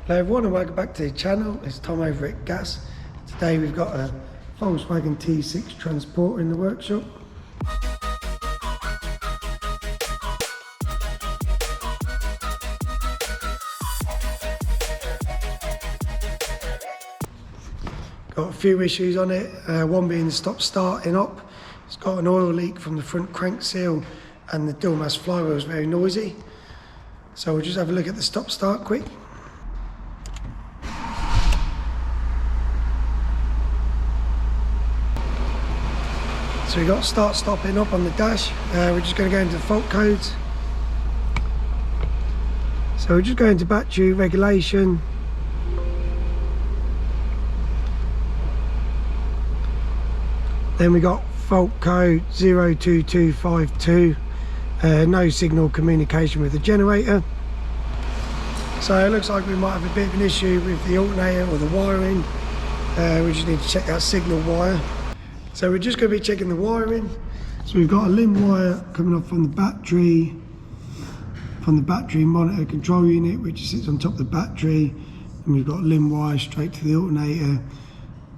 Hello everyone and welcome back to the channel. It's Tom over at Gas. Today we've got a Volkswagen T6 transporter in the workshop. Got a few issues on it, one being the stop starting up. It's got an oil leak from the front crank seal and the dual mass flywheel is very noisy. So we'll just have a look at the stop start quick. So we've got start stopping up on the dash. We're just going to go into the fault codes. So we're just going to battery regulation. Then we got fault code 02252. No signal communication with the generator. So it looks like we might have a bit of an issue with the alternator or the wiring. We just need to check that signal wire. So we're just going to be checking the wiring. So we've got a limb wire coming off from the battery monitor control unit, which sits on top of the battery, and we've got a limb wire straight to the alternator,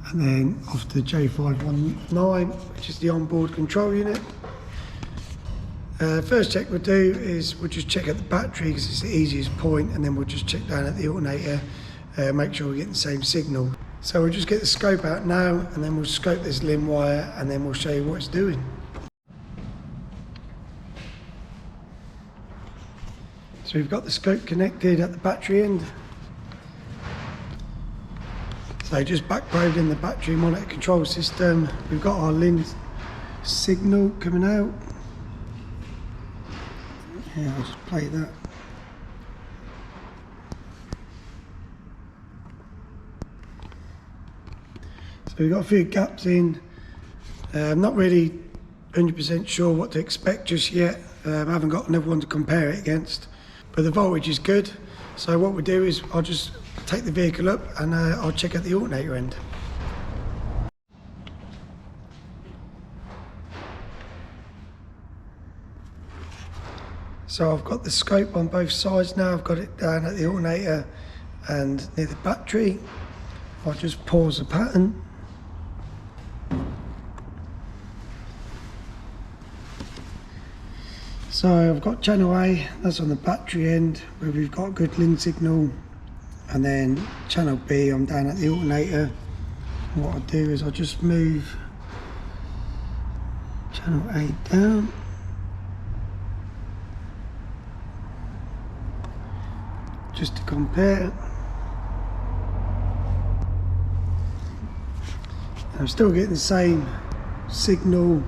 and then off to the J519, which is the onboard control unit. First check we'll do is we'll just check at the battery because it's the easiest point, and then we'll just check down at the alternator, make sure we're getting the same signal. So we'll just get the scope out now, and then we'll scope this limb wire, and then we'll show you what it's doing. So we've got the scope connected at the battery end. So just back probing the battery monitor control system. We've got our limb signal coming out. Yeah, I'll just play that. So we've got a few gaps in. I'm not really 100% sure what to expect just yet. I haven't got another one to compare it against, but the voltage is good. So what we'll do is I'll just take the vehicle up and I'll check at the alternator end. So I've got the scope on both sides now. I've got it down at the alternator and near the battery. I'll just pause the pattern. So I've got channel A, that's on the battery end where we've got a good limb signal, and then channel B, I'm down at the alternator. And what I'll do is I'll just move channel A down. Just to compare. I'm still getting the same signal,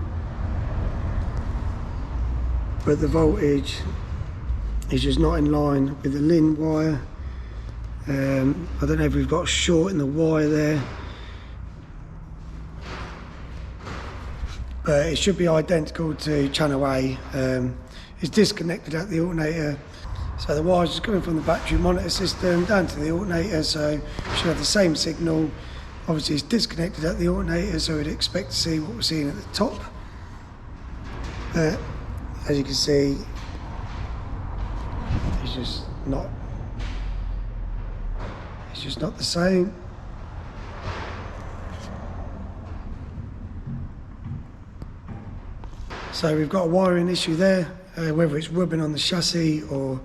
but the voltage is just not in line with the limb wire. I don't know if we've got a short in the wire there, but it should be identical to channel A. It's disconnected at the alternator, so the wire's just coming from the battery monitor system down to the alternator, so it should have the same signal. Obviously it's disconnected at the alternator, so we'd expect to see what we're seeing at the top. As you can see, it's just not the same. So we've got a wiring issue there, whether it's rubbing on the chassis or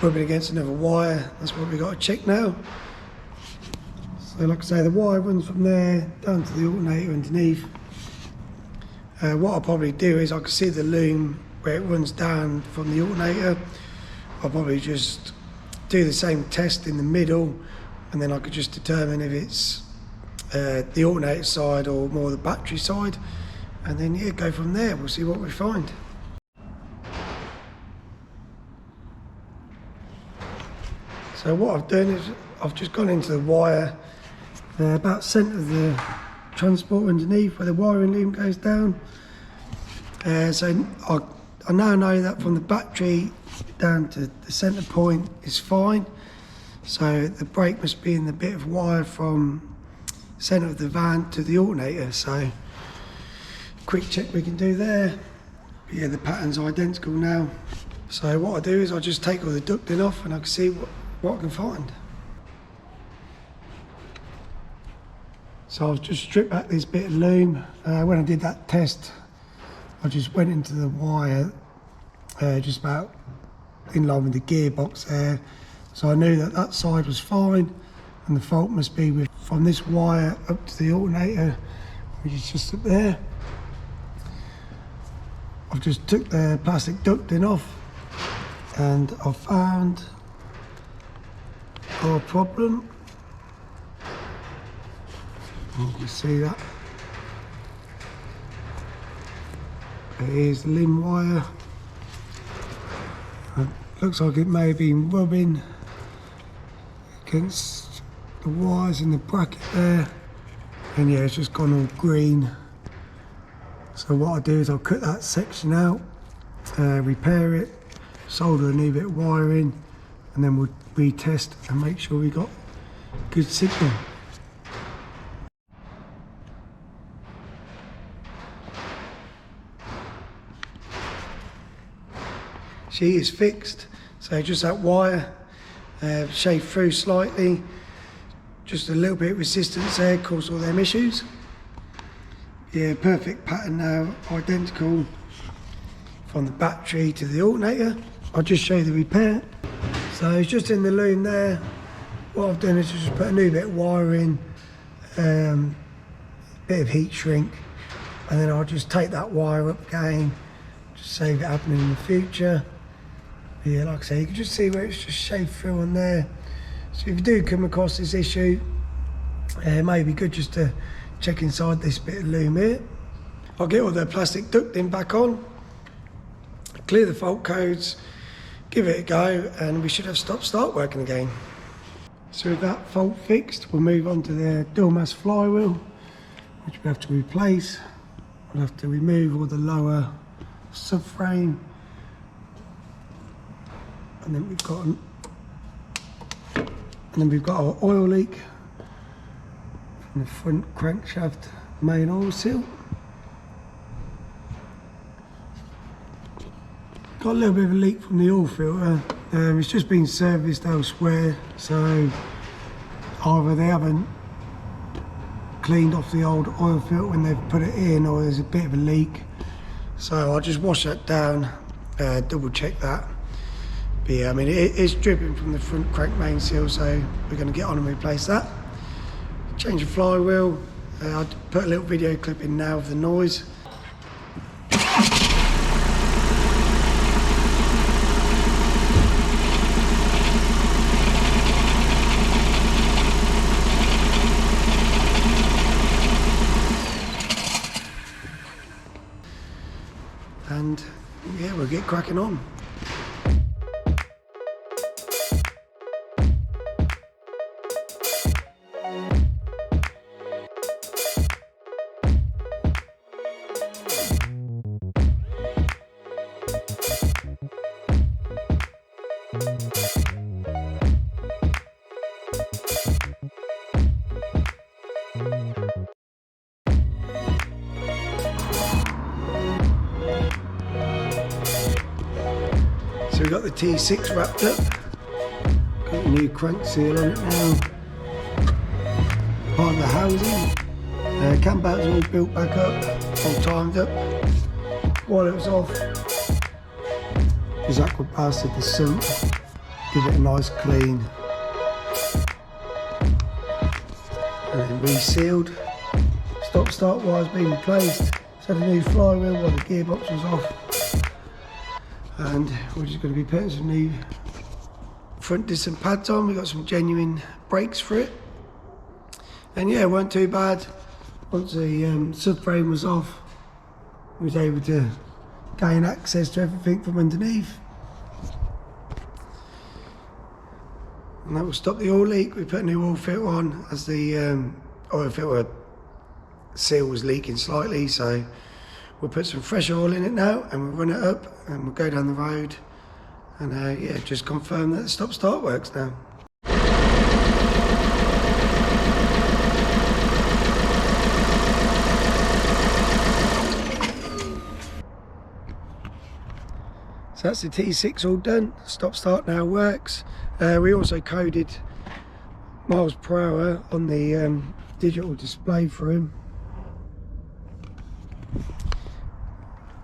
rubbing against another wire. That's what we've got to check now. So like I say, the wire runs from there down to the alternator underneath. What I'll probably do is I can see the loom where it runs down from the alternator. I'll probably just do the same test in the middle, and then I could just determine if it's the alternator side or more the battery side, and then yeah, go from there. We'll see what we find. So what I've done is I've just gone into the wire about centre of the transport underneath where the wiring loom goes down. So I now know that from the battery down to the centre point is fine. So the brake must be in the bit of wire from the centre of the van to the alternator. So quick check we can do there. But yeah, the pattern's identical now. So what I do is I just take all the ducting off and I can see what I can find. So I've just stripped back this bit of loom. When I did that test, I just went into the wire just about in line with the gearbox there. So I knew that that side was fine, and the fault must be from this wire up to the alternator, which is just up there. I've just took the plastic ducting off, and I found our problem. You can see that. Here's the limb wire. It looks like it may have been rubbing against the wires in the bracket there, and yeah, it's just gone all green. So what I'll do is I'll cut that section out, repair it, solder a new bit of wiring, and then we'll retest and make sure we got good signal. She is fixed, so just that wire shaved through slightly, just a little bit of resistance there caused all them issues. Yeah, perfect pattern now, identical from the battery to the alternator. I'll just show you the repair. So it's just in the loom there. What I've done is just put a new bit of wire in, bit of heat shrink, and then I'll just take that wire up again, just save it happening in the future. But yeah, like I say, you can just see where it's just shaved through on there. So if you do come across this issue, it may be good just to check inside this bit of loom here. I'll get all the plastic ducting back on, clear the fault codes, give it a go, and we should have stop-start working again. So with that fault fixed, we'll move on to the dual mass flywheel, which we have to replace. We'll have to remove all the lower subframe, and then we've got our oil leak from the front crankshaft main oil seal. Got a little bit of a leak from the oil filter. It's just been serviced elsewhere, so either they haven't cleaned off the old oil filter when they've put it in, or there's a bit of a leak. So I'll just wash that down, double check that. But yeah, I mean, it is dripping from the front crank main seal, so we're going to get on and replace that. Change the flywheel. I'll put a little video clip in now of the noise. And yeah, we'll get cracking on. So we've got the T6 wrapped up, got a new crank seal on it now, part of the housing, cam belt's all built back up, all timed up. While it was off, just aqua blasted the sump, give it a nice clean, and then resealed. Stop start wire's been replaced, set a new flywheel while the gearbox was off. And we're just going to be putting some new front disc and pads on. We got some genuine brakes for it, and yeah, it weren't too bad. Once the subframe was off, we was able to gain access to everything from underneath, and that will stop the oil leak. We put a new oil filter on as the oil filter seal was leaking slightly, so we'll put some fresh oil in it now, and we'll run it up, and we'll go down the road, and yeah, just confirm that the stop-start works now. So that's the T6 all done. Stop-start now works. We also coded miles per hour on the digital display for him.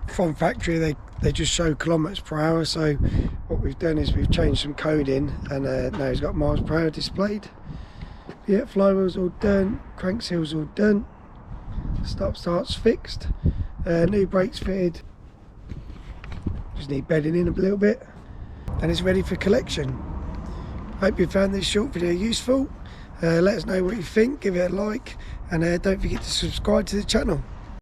From factory they just show kilometers per hour, so what we've done is we've changed some coding, and now he's got miles per hour displayed. Yeah, flywheel's all done, crankseal's all done, stop start's fixed, new brakes fitted, just need bedding in a little bit, and it's ready for collection. Hope you found this short video useful. Let us know what you think, give it a like, and don't forget to subscribe to the channel.